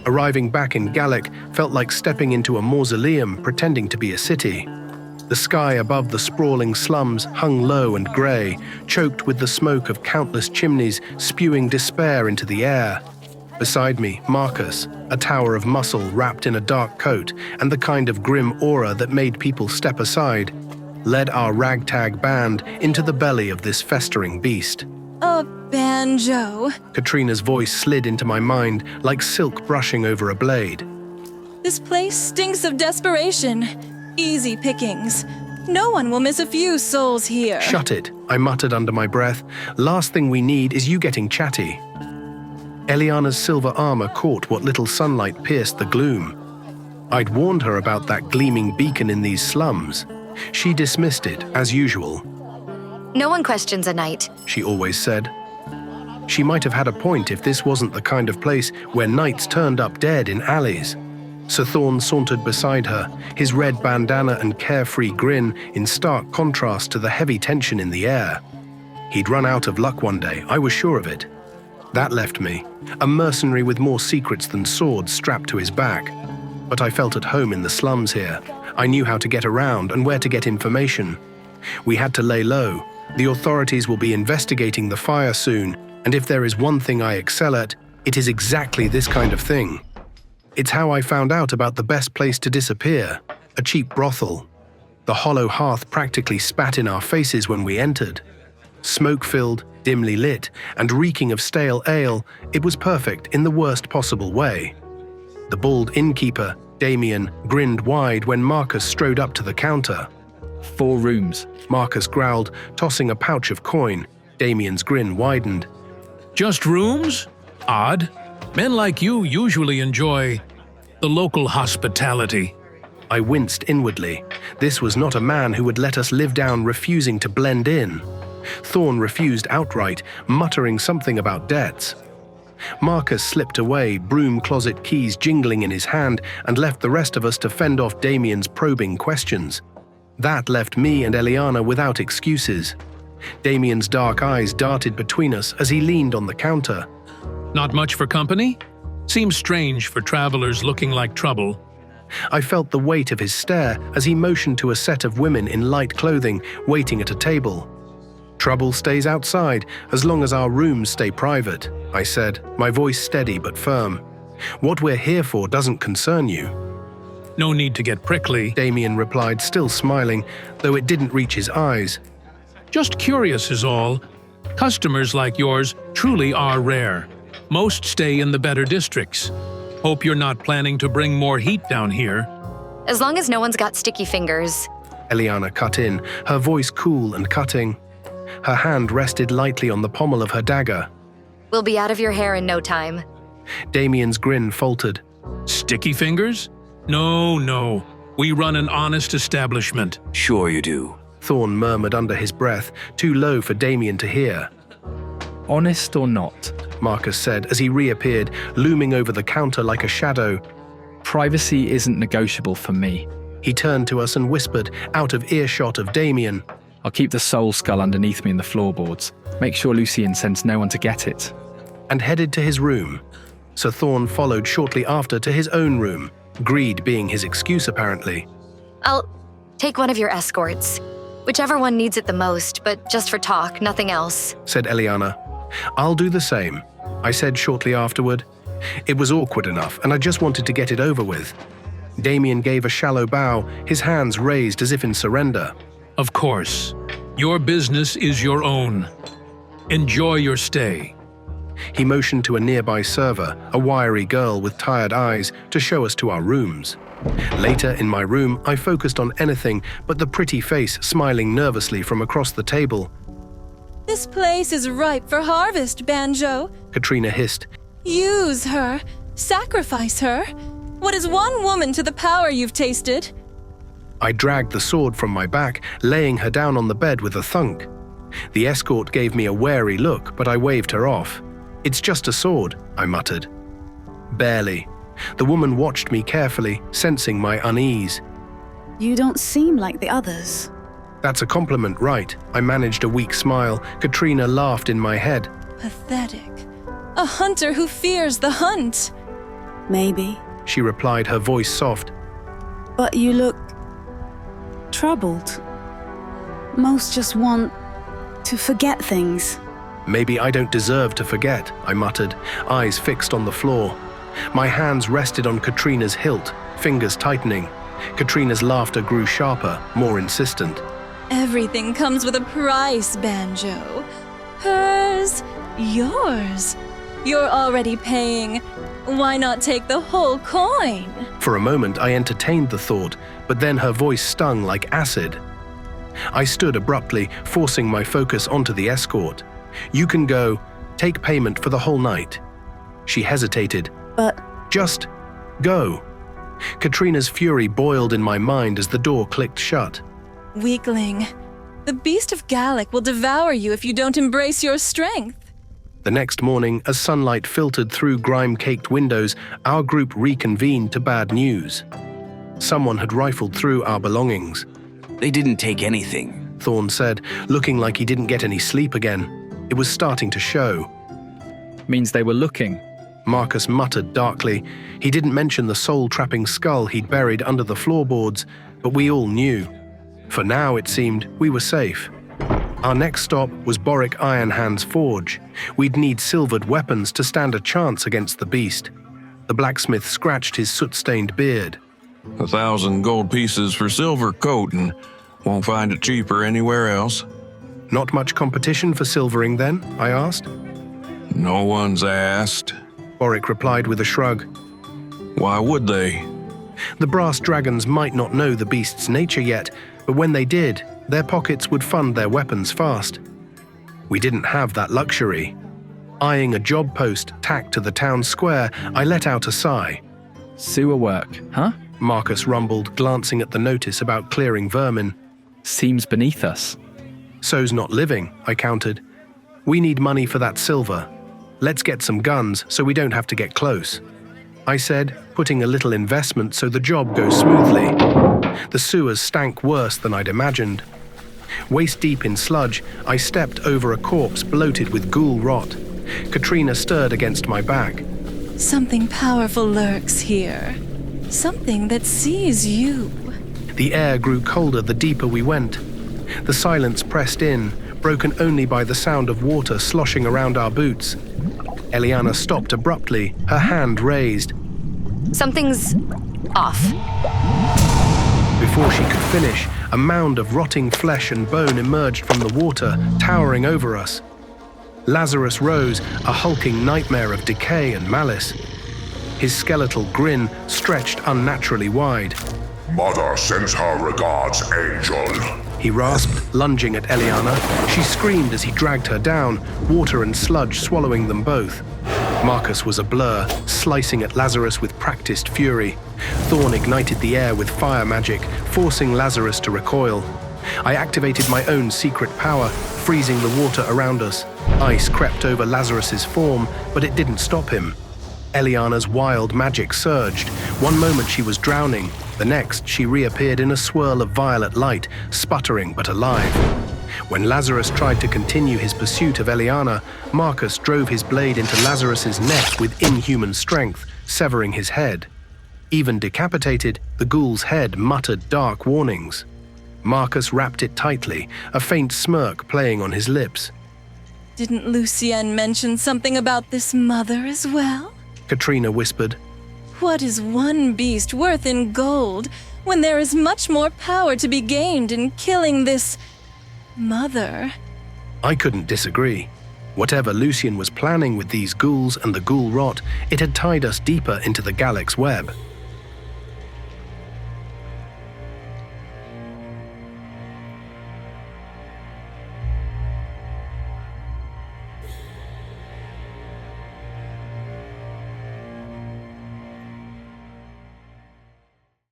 Arriving back in Galek felt like stepping into a mausoleum pretending to be a city. The sky above the sprawling slums hung low and grey, choked with the smoke of countless chimneys spewing despair into the air. Beside me, Marcus, a tower of muscle wrapped in a dark coat and the kind of grim aura that made people step aside, led our ragtag band into the belly of this festering beast. A banjo. Katrina's voice slid into my mind like silk brushing over a blade. This place stinks of desperation. Easy pickings. No one will miss a few souls here. Shut it, I muttered under my breath. Last thing we need is you getting chatty. Eliana's silver armor caught what little sunlight pierced the gloom. I'd warned her about that gleaming beacon in these slums. She dismissed it, as usual. No one questions a knight, she always said. She might have had a point if this wasn't the kind of place where knights turned up dead in alleys. Sir Thorn sauntered beside her, his red bandana and carefree grin in stark contrast to the heavy tension in the air. He'd run out of luck one day, I was sure of it. That left me, a mercenary with more secrets than swords strapped to his back. But I felt at home in the slums here. I knew how to get around and where to get information. We had to lay low. The authorities will be investigating the fire soon, and if there is one thing I excel at, it is exactly this kind of thing. It's how I found out about the best place to disappear, a cheap brothel. The hollow hearth practically spat in our faces when we entered. Smoke-filled, dimly lit, and reeking of stale ale, it was perfect in the worst possible way. The bald innkeeper, Damien, grinned wide when Marcus strode up to the counter. 4 rooms, Marcus growled, tossing a pouch of coin. Damien's grin widened. Just rooms? Odd. Men like you usually enjoy the local hospitality. I winced inwardly. This was not a man who would let us live down refusing to blend in. Thorn refused outright, muttering something about debts. Marcus slipped away, broom closet keys jingling in his hand, and left the rest of us to fend off Damien's probing questions. That left me and Eliana without excuses. Damien's dark eyes darted between us as he leaned on the counter. Not much for company? Seems strange for travelers looking like trouble. I felt the weight of his stare as he motioned to a set of women in light clothing waiting at a table. Trouble stays outside as long as our rooms stay private, I said, my voice steady but firm. What we're here for doesn't concern you. No need to get prickly. Damien replied, still smiling, though it didn't reach his eyes. Just curious is all. Customers like yours truly are rare. Most stay in the better districts. Hope you're not planning to bring more heat down here. as long as no one's got sticky fingers. Eliana cut in, her voice cool and cutting. Her hand rested lightly on the pommel of her dagger. We'll be out of your hair in no time. Damien's grin faltered. Sticky fingers? No. We run an honest establishment. Sure you do. Thorn murmured under his breath, too low for Damien to hear. Honest or not? Marcus said as he reappeared, looming over the counter like a shadow. Privacy isn't negotiable for me. He turned to us and whispered, out of earshot of Damien. I'll keep the soul skull underneath me in the floorboards. Make sure Lucien sends no one to get it. And headed to his room. Sir Thorn followed shortly after to his own room, greed being his excuse apparently. I'll take one of your escorts. Whichever one needs it the most, but just for talk, nothing else, said Eliana. I'll do the same, I said shortly afterward. It was awkward enough, and I just wanted to get it over with. Damien gave a shallow bow, his hands raised as if in surrender. Of course. Your business is your own. Enjoy your stay. He motioned to a nearby server, a wiry girl with tired eyes, to show us to our rooms. Later, in my room, I focused on anything but the pretty face smiling nervously from across the table. This place is ripe for harvest, Banjo. Katrina hissed. Use her. Sacrifice her. What is one woman to the power you've tasted? I dragged the sword from my back, laying her down on the bed with a thunk. The escort gave me a wary look, but I waved her off. It's just a sword, I muttered. Barely. The woman watched me carefully, sensing my unease. You don't seem like the others. That's a compliment, right? I managed a weak smile. Katrina laughed in my head. Pathetic. A hunter who fears the hunt. Maybe. she replied, her voice soft. But you look troubled. Most just want to forget things. Maybe I don't deserve to forget, I muttered, eyes fixed on the floor. My hands rested on Katrina's hilt, fingers tightening. Katrina's laughter grew sharper, more insistent. Everything comes with a price, Banjo. Hers, yours. You're already paying. Why not take the whole coin? For a moment, I entertained the thought, but then her voice stung like acid. I stood abruptly, forcing my focus onto the escort. You can go. Take payment for the whole night. She hesitated. But Just go. Katrina's fury boiled in my mind as the door clicked shut. Weakling. The Beast of Galek will devour you if you don't embrace your strength. The next morning, as sunlight filtered through grime-caked windows, our group reconvened to bad news. Someone had rifled through our belongings. They didn't take anything. Thorn said, looking like he didn't get any sleep again. It was starting to show. Means they were looking. Marcus muttered darkly. He didn't mention the soul-trapping skull he'd buried under the floorboards, but we all knew. For now, it seemed, we were safe. Our next stop was Boric Ironhand's forge. We'd need silvered weapons to stand a chance against the beast. The blacksmith scratched his soot-stained beard. 1,000 gold pieces for silver coating. Won't find it cheaper anywhere else. Not much competition for silvering then? I asked. No one's asked. Boric replied with a shrug. Why would they? The brass dragons might not know the beast's nature yet, but when they did, their pockets would fund their weapons fast. We didn't have that luxury. Eyeing a job post tacked to the town square, I let out a sigh. Sewer work, huh? Marcus rumbled, glancing at the notice about clearing vermin. Seems beneath us. So's not living, I countered. We need money for that silver. Let's get some guns so we don't have to get close, I said, putting a little investment so the job goes smoothly. The sewers stank worse than I'd imagined. Waist-deep in sludge, I stepped over a corpse bloated with ghoul rot. Katrina stirred against my back. Something powerful lurks here. Something that sees you. The air grew colder the deeper we went. The silence pressed in, broken only by the sound of water sloshing around our boots. Eliana stopped abruptly, her hand raised. Something's off. Before she could finish, a mound of rotting flesh and bone emerged from the water, towering over us. Lazarus rose, a hulking nightmare of decay and malice. His skeletal grin stretched unnaturally wide. Mother sends her regards, Angel. He rasped, lunging at Eliana. She screamed as he dragged her down, water and sludge swallowing them both. Marcus was a blur, slicing at Lazarus with practiced fury. Thorn ignited the air with fire magic, forcing Lazarus to recoil. I activated my own secret power, freezing the water around us. Ice crept over Lazarus's form, but it didn't stop him. Eliana's wild magic surged. One moment she was drowning, the next she reappeared in a swirl of violet light, sputtering but alive. When Lazarus tried to continue his pursuit of Eliana, Marcus drove his blade into Lazarus's neck with inhuman strength, severing his head. Even decapitated, the ghoul's head muttered dark warnings. Marcus wrapped it tightly, a faint smirk playing on his lips. Didn't Lucienne mention something about this mother as well? Katrina whispered. What is one beast worth in gold when there is much more power to be gained in killing this mother? I couldn't disagree. Whatever Lucian was planning with these ghouls and the ghoul rot, it had tied us deeper into the Galek's web.